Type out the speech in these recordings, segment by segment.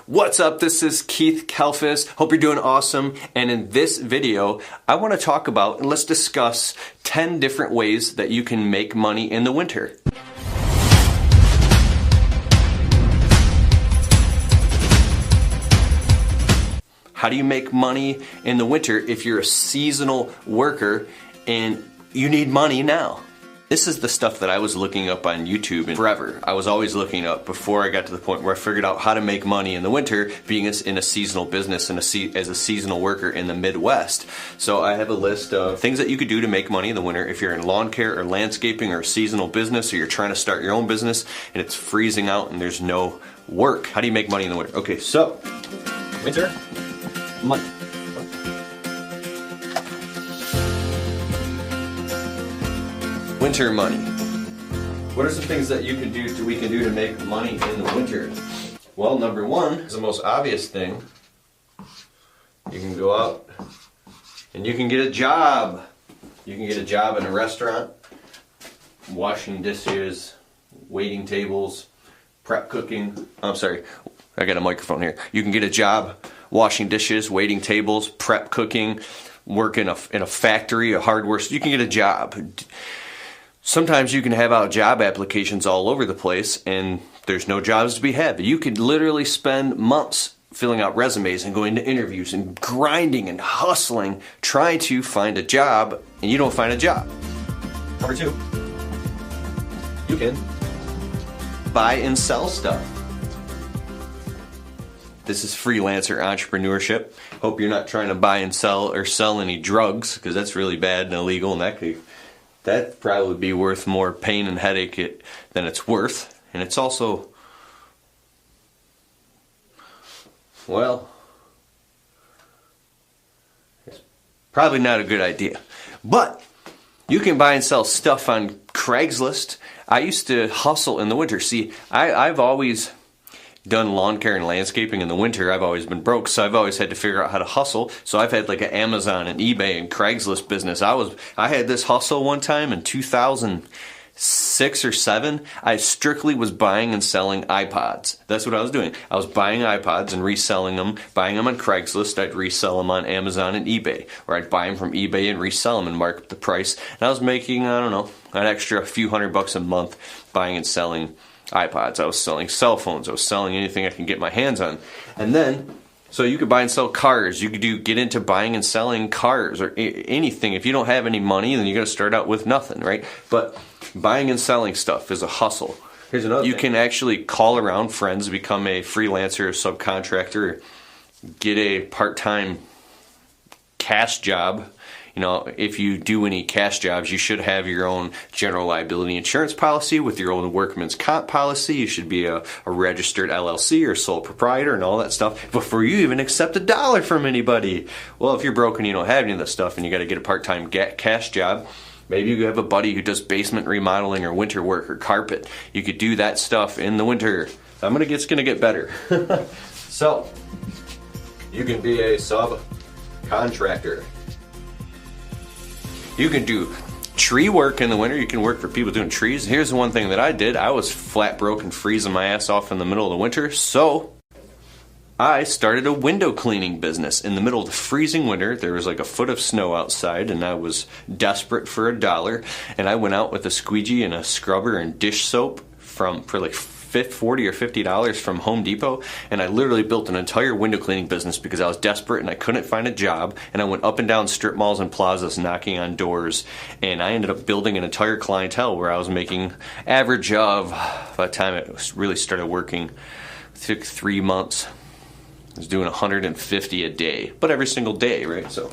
What's up? This is Keith Kalfas. Hope you're doing awesome. And in this video, I want to talk about and let's discuss 10 different ways that you can make money in the winter. How do you make money in the winter if you're a seasonal worker and you need money now? This is the stuff that I was looking up on YouTube and forever. I was always looking up before I got to the point where I figured out how to make money in the winter being in a seasonal business and as a seasonal worker in the Midwest. So I have a list of things that you could do to make money in the winter if you're in lawn care or landscaping or a seasonal business, or you're trying to start your own business and it's freezing out and there's no work. How do you make money in the winter? Okay, so winter money. Winter money. What are some things that we can do to make money in the winter? Well, number one is the most obvious thing. You can go out and you can get a job. You can get a job in a restaurant, washing dishes, waiting tables, prep cooking. I'm sorry, I got a microphone here. You can get a job washing dishes, waiting tables, prep cooking, work in a factory, a hardware. You can get a job. Sometimes you can have out job applications all over the place and there's no jobs to be had. But you could literally spend months filling out resumes and going to interviews and grinding and hustling, trying to find a job, and you don't find a job. Number two, you can buy and sell stuff. This is freelancer entrepreneurship. Hope you're not trying to buy and sell or sell any drugs, because that's really bad and illegal, and that'd probably be worth more pain and headache than it's worth. And it's also, well, it's probably not a good idea. But you can buy and sell stuff on Craigslist. I used to hustle in the winter. See, I've always done lawn care and landscaping in the winter. I've always been broke, so I've always had to figure out how to hustle. So I've had like an Amazon and eBay and Craigslist business. I had this hustle one time in 2006 or 7. I strictly was buying and selling iPods. That's what I was doing. I was buying iPods and reselling them, buying them on Craigslist. I'd resell them on Amazon and eBay, or I'd buy them from eBay and resell them and mark up the price. And I was making, I don't know, an extra few $100 a month buying and selling iPods. I was selling cell phones. I was selling anything I can get my hands on. And then, so you could buy and sell cars. You could get into buying and selling cars or anything. If you don't have any money, then you're going to start out with nothing, right? But buying and selling stuff is a hustle. Here's another thing. You can actually call around friends, become a freelancer or subcontractor, get a part-time cash job. You know, if you do any cash jobs, you should have your own general liability insurance policy with your own workman's comp policy. You should be a registered LLC or sole proprietor and all that stuff before you even accept $1 from anybody. Well, if you're broke and you don't have any of that stuff and you got to get a part-time cash job, maybe you have a buddy who does basement remodeling or winter work or carpet. You could do that stuff in the winter. It's gonna get better. So, you can be a subcontractor. You can do tree work in the winter. You can work for people doing trees. Here's the one thing that I did. I was flat broke and freezing my ass off in the middle of the winter, so I started a window cleaning business. In the middle of the freezing winter, there was like a foot of snow outside, and I was desperate for $1. And I went out with a squeegee and a scrubber and dish soap for like $40 or $50 from Home Depot, and I literally built an entire window cleaning business because I was desperate and I couldn't find a job, and I went up and down strip malls and plazas knocking on doors, and I ended up building an entire clientele where I was making average of, by the time it really started working, it took 3 months. I was doing $150 a day, but every single day, right? So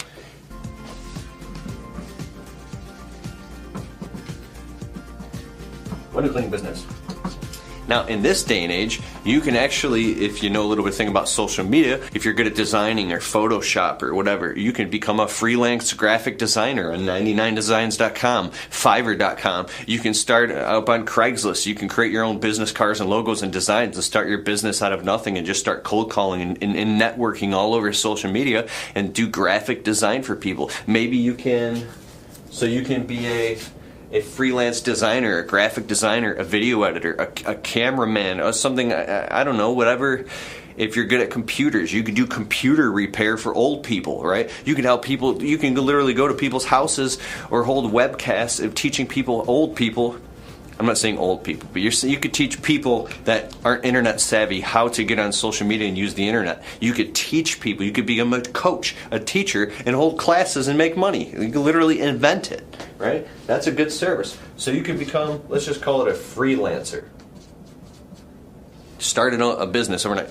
window cleaning business. Now, in this day and age, you can actually, if you know a little bit thing about social media, if you're good at designing or Photoshop or whatever, you can become a freelance graphic designer on 99designs.com, Fiverr.com. You can start up on Craigslist. You can create your own business cards and logos and designs and start your business out of nothing and just start cold calling and networking all over social media and do graphic design for people. Maybe you can, so you can be a freelance designer, a graphic designer, a video editor, a cameraman, or something, I don't know, whatever If you're good at computers, you can do computer repair for old people, right? You can help people, you can literally go to people's houses or hold webcasts of teaching people, old people. I'm not saying old people, but you could teach people that aren't internet savvy how to get on social media and use the internet. You could teach people. You could become a coach, a teacher, and hold classes and make money. You could literally invent it, right? That's a good service. So you could become, let's just call it a freelancer. Started a business overnight.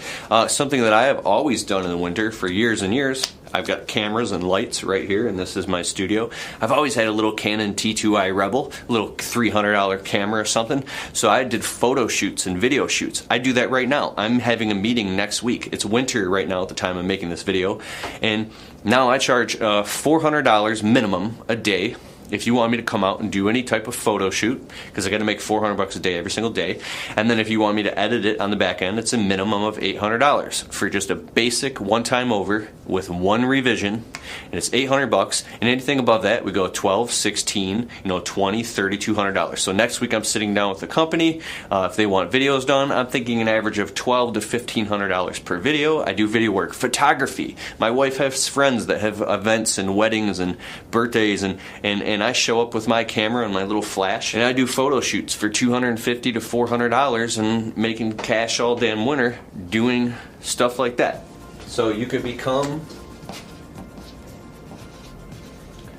Something that I have always done in the winter for years and years. I've got cameras and lights right here, and this is my studio. I've always had a little Canon T2i Rebel, a little $300 camera or something. So I did photo shoots and video shoots. I do that right now. I'm having a meeting next week. It's winter right now at the time I'm making this video. And now I charge $400 minimum a day if you want me to come out and do any type of photo shoot, because I got to make $400 a day every single day. And then if you want me to edit it on the back end, it's a minimum of $800 for just a basic one-time over with one revision, and it's $800. And anything above that, we go 12, 16, $20, $3,200. So next week I'm sitting down with the company. If they want videos done, I'm thinking an average of $1,200 to $1,500 per video. I do video work, photography. My wife has friends that have events and weddings and birthdays, and I show up with my camera and my little flash, and I do photo shoots for $250 to $400 and making cash all damn winter doing stuff like that. So you could become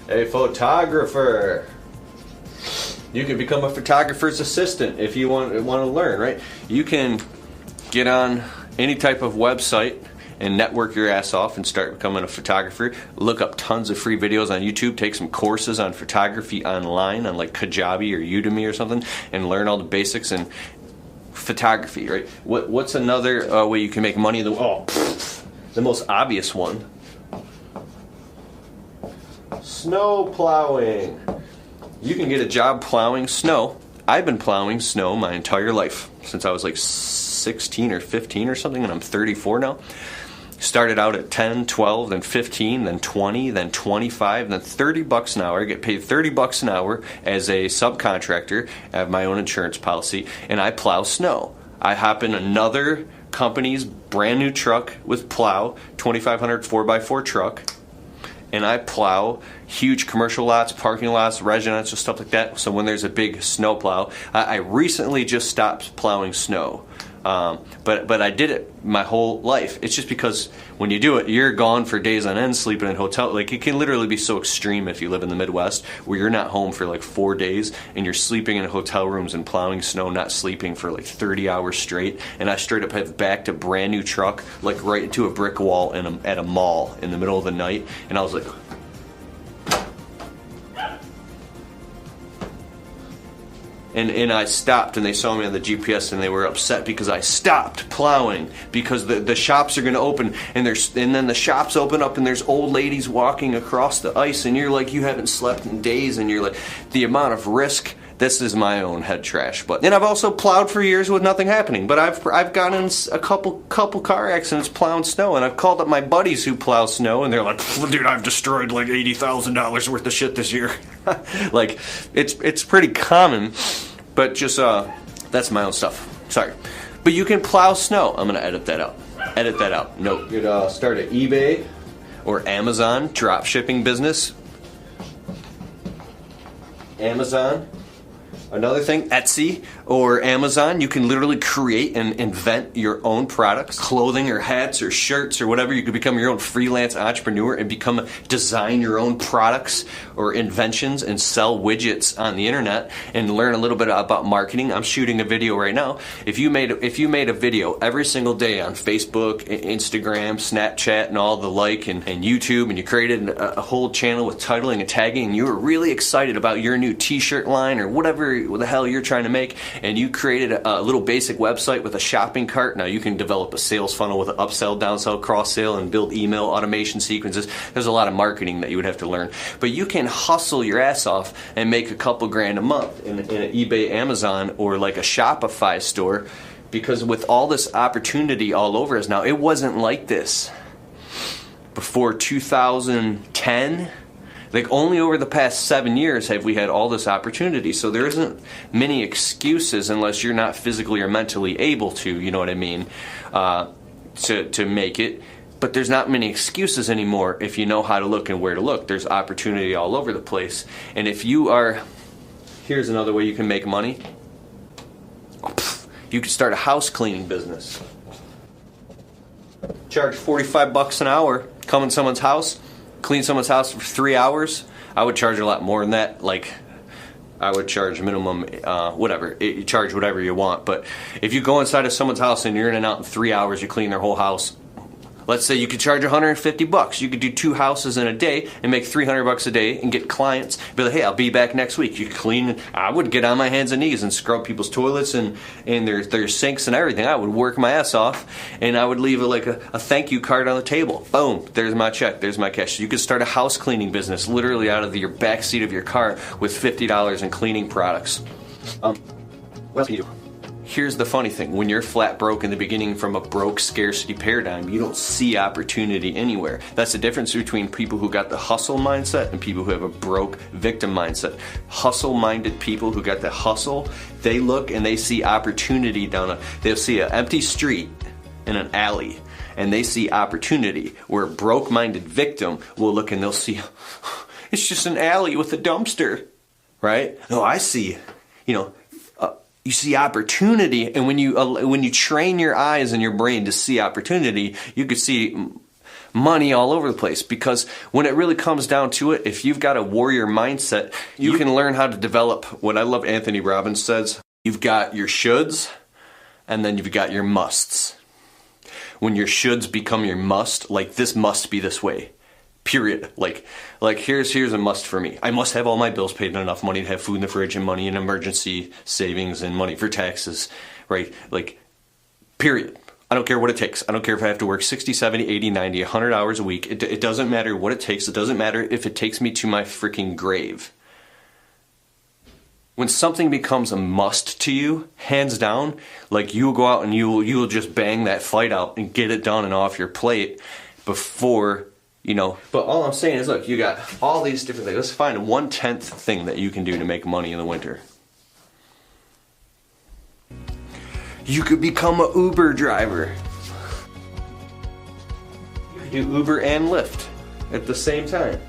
a photographer. You can become a photographer's assistant if you want to learn, right? You can get on any type of website and network your ass off and start becoming a photographer. Look up tons of free videos on YouTube. Take some courses on photography online on like Kajabi or Udemy or something, and learn all the basics in photography, right? What's another way you can make money? The most obvious one. Snow plowing. You can get a job plowing snow. I've been plowing snow my entire life, since I was like 16 or 15 or something, and I'm 34 now. Started out at 10, 12, then 15, then 20, then 25, then $30 an hour. I get paid $30 an hour as a subcontractor. I have my own insurance policy, and I plow snow. I hop in another company's brand new truck with Plow, 2500 4x4 truck, and I plow huge commercial lots, parking lots, residential, stuff like that. So when there's a big snowplow, I recently just stopped plowing snow. But I did it my whole life. It's just because when you do it, you're gone for days on end, sleeping in hotel. Like, it can literally be so extreme if you live in the Midwest, where you're not home for like 4 days and you're sleeping in hotel rooms and plowing snow, not sleeping for like 30 hours straight. And I straight up have backed a brand new truck like right into a brick wall at a mall in the middle of the night, and I was like, And I stopped, and they saw me on the GPS, and they were upset because I stopped plowing, because the shops are going to open, and then the shops open up, and there's old ladies walking across the ice, and you're like, you haven't slept in days, and you're like, the amount of risk. This is my own head trash. But then I've also plowed for years with nothing happening. But I've gotten in a couple car accidents plowing snow, and I've called up my buddies who plow snow, and they're like, dude, I've destroyed like $80,000 worth of shit this year. Like, it's pretty common, but just that's my own stuff. Sorry. But you can plow snow. I'm gonna edit that out. No, you could start at eBay or Amazon, dropshipping business. Amazon. Another thing, Etsy or Amazon, you can literally create and invent your own products, clothing or hats or shirts or whatever. You could become your own freelance entrepreneur and design your own products or inventions and sell widgets on the internet and learn a little bit about marketing. I'm shooting a video right now. If you made a video every single day on Facebook, Instagram, Snapchat, and all the like, and YouTube, and you created a whole channel with titling and tagging, and you were really excited about your new t-shirt line or whatever the hell you're trying to make, and you created a little basic website with a shopping cart. Now you can develop a sales funnel with an upsell, downsell, cross sale, and build email automation sequences. There's a lot of marketing that you would have to learn, but you can hustle your ass off and make a couple grand a month in an eBay, Amazon, or like a Shopify store, because with all this opportunity all over us now, it wasn't like this before 2010. Like, only over the past 7 years have we had all this opportunity. So there isn't many excuses unless you're not physically or mentally able to, you know what I mean, to make it. But there's not many excuses anymore if you know how to look and where to look. There's opportunity all over the place. And if you are, here's another way you can make money. You could start a house cleaning business. Charge 45 bucks an hour, come in someone's house, clean someone's house for 3 hours. I would charge a lot more than that. Like, I would charge minimum, whatever. You charge whatever you want. But if you go inside of someone's house and you're in and out in 3 hours, you clean their whole house. Let's say you could charge 150 bucks. You could do 2 houses in a day and make 300 bucks a day and get clients. Be like, hey, I'll be back next week. You could clean. I would get on my hands and knees and scrub people's toilets and their sinks and everything. I would work my ass off, and I would leave a thank you card on the table. Boom, there's my check, there's my cash. You could start a house cleaning business literally out of your back seat of your car with $50 in cleaning products. What else can you do? Here's the funny thing. When you're flat broke in the beginning from a broke scarcity paradigm, you don't see opportunity anywhere. That's the difference between people who got the hustle mindset and people who have a broke victim mindset. Hustle-minded people who got the hustle, they look and they see opportunity they'll see an empty street in an alley and they see opportunity, where a broke-minded victim will look and they'll see, it's just an alley with a dumpster, right? No, I see, you see opportunity, and when you train your eyes and your brain to see opportunity, you could see money all over the place. Because when it really comes down to it, if you've got a warrior mindset, you can learn how to develop what I love Anthony Robbins says. You've got your shoulds, and then you've got your musts. When your shoulds become your must, like this must be this way. Period. Like here's a must for me. I must have all my bills paid and enough money to have food in the fridge and money in emergency savings and money for taxes, right? Like, period. I don't care what it takes. I don't care if I have to work 60, 70, 80, 90, 100 hours a week. It doesn't matter what it takes. It doesn't matter if it takes me to my freaking grave. When something becomes a must to you, hands down, like you'll go out and you'll just bang that fight out and get it done and off your plate before... But all I'm saying is, look, you got all these different things. Let's find 1/10 thing that you can do to make money in the winter. You could become an Uber driver. You could do Uber and Lyft at the same time.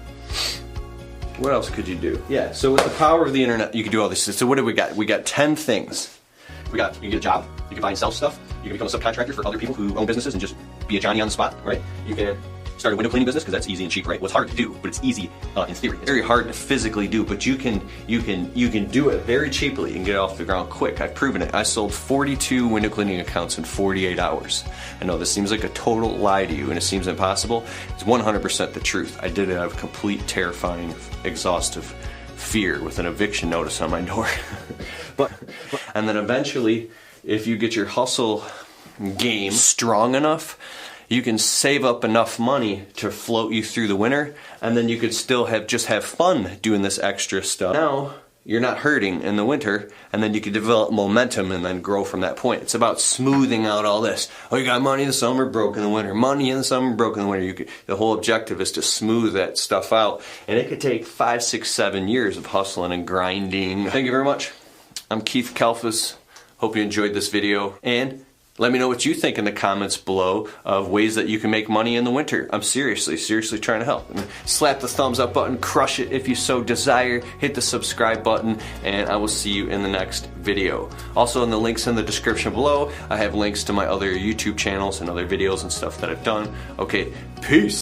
What else could you do? Yeah, so with the power of the internet, you could do all this. So what do we got? We got 10 things. You can get a job. You can buy and sell stuff. You can become a subcontractor for other people who own businesses and just be a Johnny on the spot, right? You can start a window cleaning business because that's easy and cheap, right? Well, it's hard to do, but it's easy in theory. It's very hard to physically do, but you can do it very cheaply and get it off the ground quick. I've proven it. I sold 42 window cleaning accounts in 48 hours. I know this seems like a total lie to you and it seems impossible. It's 100% the truth. I did it out of complete, terrifying, exhaustive fear with an eviction notice on my door. And then eventually, if you get your hustle game strong enough, you can save up enough money to float you through the winter, and then you could still just have fun doing this extra stuff. Now, you're not hurting in the winter, and then you can develop momentum and then grow from that point. It's about smoothing out all this. Oh, you got money in the summer, broke in the winter. Money in the summer, broke in the winter. The whole objective is to smooth that stuff out, and it could take 5, 6, 7 years of hustling and grinding. Thank you very much. I'm Keith Kalfas. Hope you enjoyed this video, and let me know what you think in the comments below of ways that you can make money in the winter. I'm seriously trying to help. Slap the thumbs up button, crush it if you so desire, hit the subscribe button, and I will see you in the next video. Also, in the links in the description below, I have links to my other YouTube channels and other videos and stuff that I've done. Okay, peace.